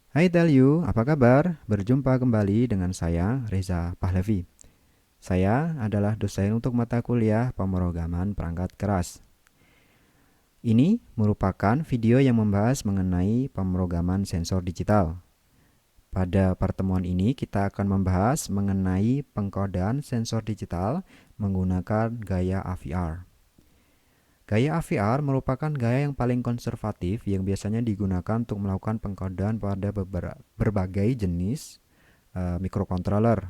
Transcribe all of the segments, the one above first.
Hai Telyu, apa kabar? Berjumpa kembali dengan saya, Reza Pahlavi. Saya adalah dosen untuk mata kuliah pemrograman perangkat keras. Ini merupakan video yang membahas mengenai pemrograman sensor digital. Pada pertemuan ini kita akan membahas mengenai pengkodean sensor digital menggunakan gaya AVR. Gaya AVR merupakan gaya yang paling konservatif yang biasanya digunakan untuk melakukan pengkodean pada berbagai jenis microcontroller.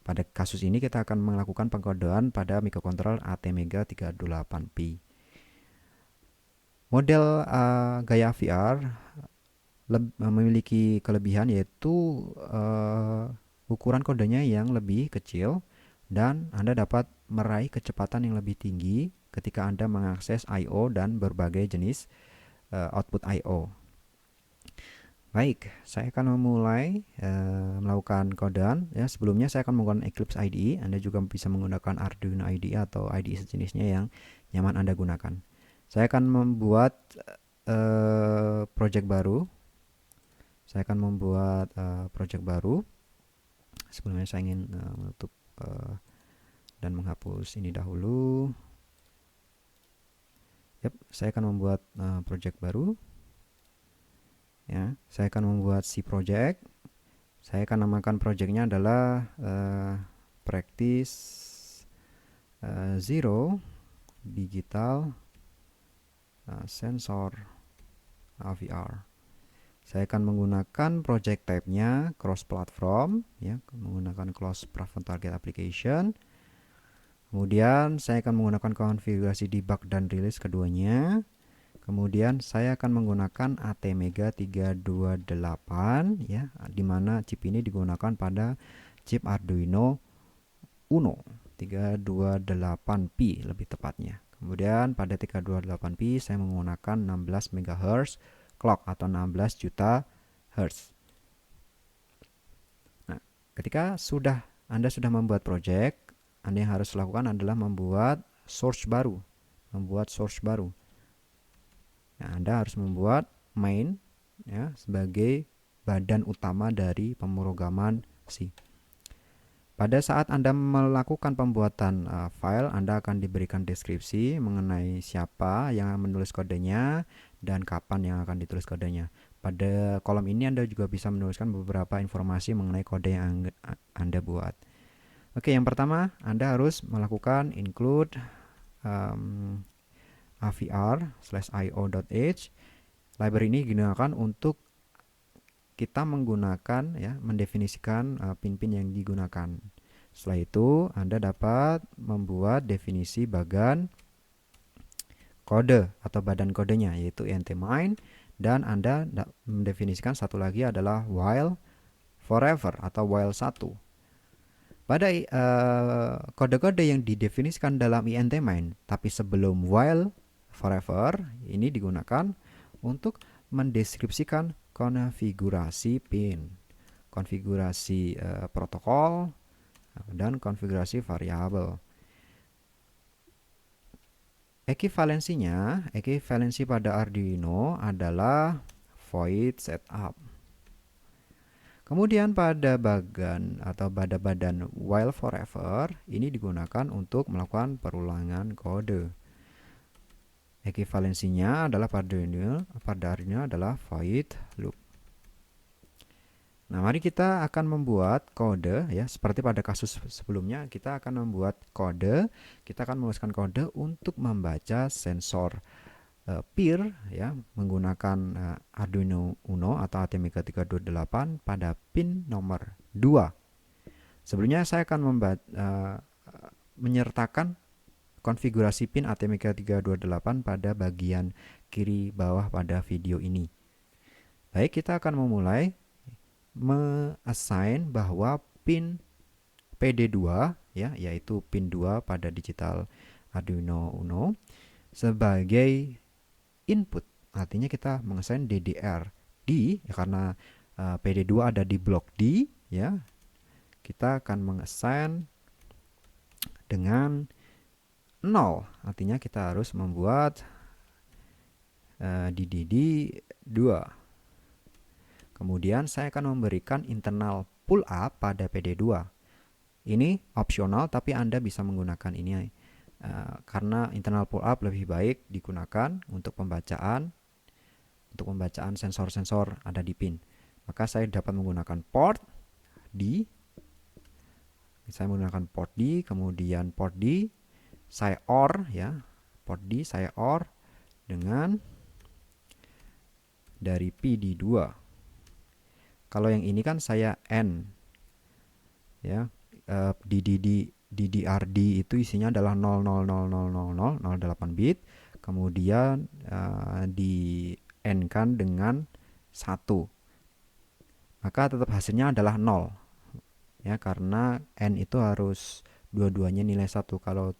Pada kasus ini kita akan melakukan pengkodean pada microcontroller ATmega 328P. Model gaya VR memiliki kelebihan yaitu ukuran kodenya yang lebih kecil dan Anda dapat meraih kecepatan yang lebih tinggi ketika Anda mengakses I/O dan berbagai jenis output I/O. Baik, saya akan memulai melakukan kodean. Ya, sebelumnya saya akan menggunakan Eclipse IDE. Anda juga bisa menggunakan Arduino IDE atau IDE sejenisnya yang nyaman Anda gunakan. Saya akan membuat project baru. Saya akan membuat project baru. Sebelumnya saya ingin menutup dan menghapus ini dahulu. Yap, saya akan membuat project baru. Ya, saya akan membuat C project. Saya akan namakan projectnya adalah practice zero digital sensor AVR. Saya akan menggunakan project type-nya cross platform, ya, menggunakan cross platform target application. Kemudian saya akan menggunakan konfigurasi debug dan release keduanya. Kemudian saya akan menggunakan ATmega 328, ya, di mana chip ini digunakan pada chip Arduino Uno 328P lebih tepatnya. Kemudian pada 328P saya menggunakan 16 MHz clock atau 16 juta Hz. Nah, ketika Anda sudah membuat project, Anda yang harus lakukan adalah membuat source baru. Nah, Anda harus membuat main, ya, sebagai badan utama dari pemrograman C. Pada saat Anda melakukan pembuatan file, Anda akan diberikan deskripsi mengenai siapa yang menulis kodenya dan kapan yang akan ditulis kodenya. Pada kolom ini Anda juga bisa menuliskan beberapa informasi mengenai kode yang Anda buat. Oke, yang pertama Anda harus melakukan include avr/io.h. Library ini digunakan untuk kita menggunakan, ya, mendefinisikan pin-pin yang digunakan. Setelah itu Anda dapat membuat definisi bagan kode atau badan kodenya yaitu int_main, dan Anda mendefinisikan satu lagi adalah while forever atau while 1. Pada kode-kode yang didefinisikan dalam int_main tapi sebelum while forever ini digunakan untuk mendeskripsikan konfigurasi pin, konfigurasi protokol, dan konfigurasi variabel. Ekivalensi pada Arduino adalah void setup. Kemudian pada badan while forever ini digunakan untuk melakukan perulangan kode. Ekivalensinya adalah pada Arduino adalah void loop. Nah, mari kita akan membuat kode, ya, seperti pada kasus sebelumnya kita akan membuat kode. Kita akan menuliskan kode untuk membaca sensor peer, ya, menggunakan Arduino Uno atau ATmega 328 pada pin nomor 2. Sebelumnya saya akan menyertakan konfigurasi pin ATmega 328 pada bagian kiri bawah pada video ini. Baik, kita akan memulai me-assign bahwa pin PD2, ya, yaitu pin 2 pada digital Arduino Uno sebagai input. Artinya kita mengassign DDR D, ya, karena PD2 ada di blok D, ya. Kita akan mengassign dengan 0. Artinya kita harus membuat DDD 2. Kemudian saya akan memberikan internal pull up pada PD2. Ini opsional, tapi Anda bisa menggunakan ini karena internal pull up lebih baik digunakan untuk pembacaan sensor-sensor ada di pin. Maka saya dapat menggunakan port D. Saya menggunakan port D, kemudian port D saya OR ya. Port D saya OR dengan dari PD2. Kalau yang ini kan saya N ya. DDRD itu isinya adalah 0000008 bit, kemudian di N kan dengan 1, maka tetap hasilnya adalah 0 ya, karena N itu harus dua-duanya nilai 1. Kalau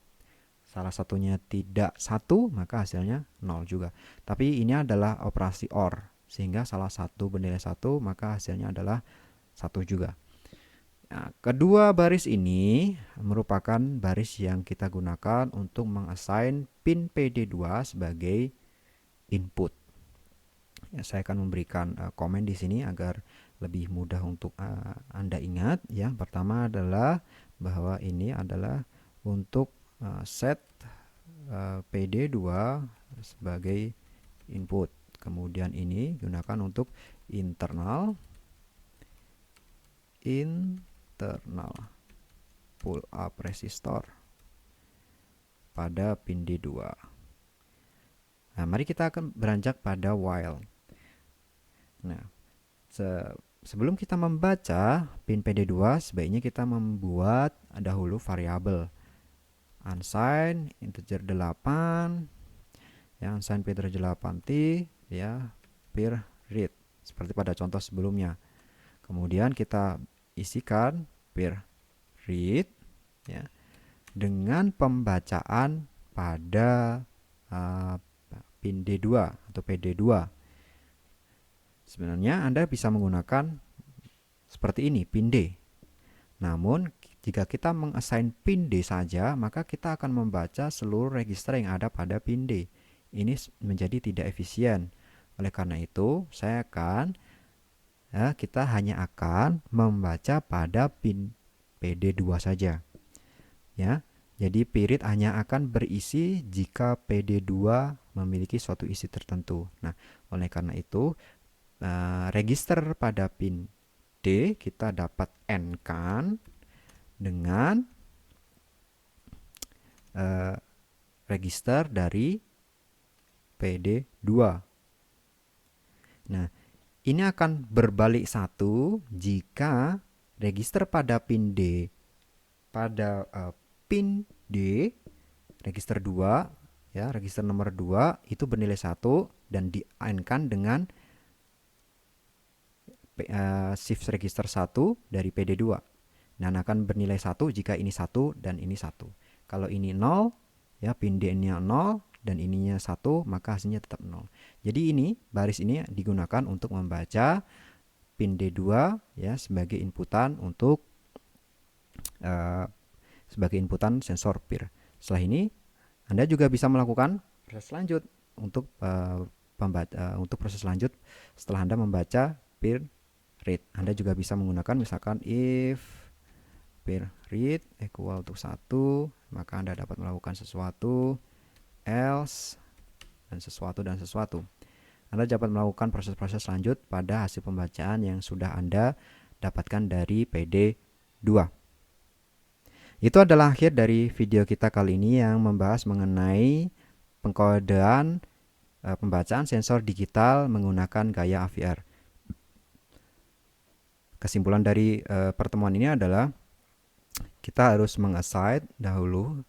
salah satunya tidak 1, maka hasilnya 0 juga. Tapi ini adalah operasi OR, sehingga salah satu bernilai 1, maka hasilnya adalah 1 juga. Nah, kedua baris ini merupakan baris yang kita gunakan untuk mengassign pin PD2 sebagai input. Ya, saya akan memberikan komen di sini agar lebih mudah untuk Anda ingat. Ya, pertama adalah bahwa ini adalah untuk set PD2 sebagai input. Kemudian ini gunakan untuk internal pull up resistor pada pin D2. Nah, mari kita akan beranjak pada while. Nah, sebelum kita membaca pin PD2, sebaiknya kita membuat dahulu variabel unsigned integer 8 ya, unsigned integer 8t ya, per read seperti pada contoh sebelumnya. Kemudian kita isikan per read ya, dengan pembacaan pada pin D2 atau PD2. Sebenarnya Anda bisa menggunakan seperti ini, pin D. Namun jika kita mengassign pin D saja, maka kita akan membaca seluruh register yang ada pada pin D. Ini menjadi tidak efisien. Oleh karena itu, kita hanya akan membaca pada pin PD2 saja. Ya, jadi pirit hanya akan berisi jika PD2 memiliki suatu isi tertentu. Nah, oleh karena itu, register pada pin D kita dapat N-kan dengan register dari PD2. Nah, ini akan berbalik 1 jika register pada pin D register 2 ya, register nomor 2 itu bernilai 1 dan di-AND-kan dengan shift register 1 dari PD2. Dan akan bernilai 1 jika ini 1 dan ini 1. Kalau ini 0 ya, pin D-nya 0 dan ininya 1, maka hasilnya tetap 0. Jadi ini baris ini digunakan untuk membaca pin D2 ya sebagai inputan untuk sebagai inputan sensor PIR. Setelah ini Anda juga bisa melakukan proses lanjut untuk proses lanjut setelah Anda membaca PIR read. Anda juga bisa menggunakan misalkan if PIR read equal to 1, maka Anda dapat melakukan sesuatu, else dan sesuatu. Anda dapat melakukan proses-proses lanjut pada hasil pembacaan yang sudah Anda dapatkan dari PD2. Itu adalah akhir dari video kita kali ini yang membahas mengenai pengkodean pembacaan sensor digital menggunakan gaya AVR. Kesimpulan dari pertemuan ini adalah kita harus mengassign dahulu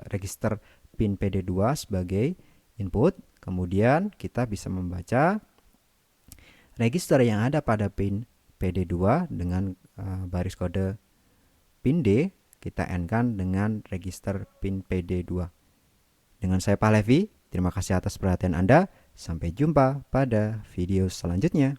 register pin PD2 sebagai input. Kemudian kita bisa membaca register yang ada pada pin PD2 dengan baris kode pin D, kita AND-kan dengan register pin PD2. Dengan saya Pak Levi, terima kasih atas perhatian Anda. Sampai jumpa pada video selanjutnya.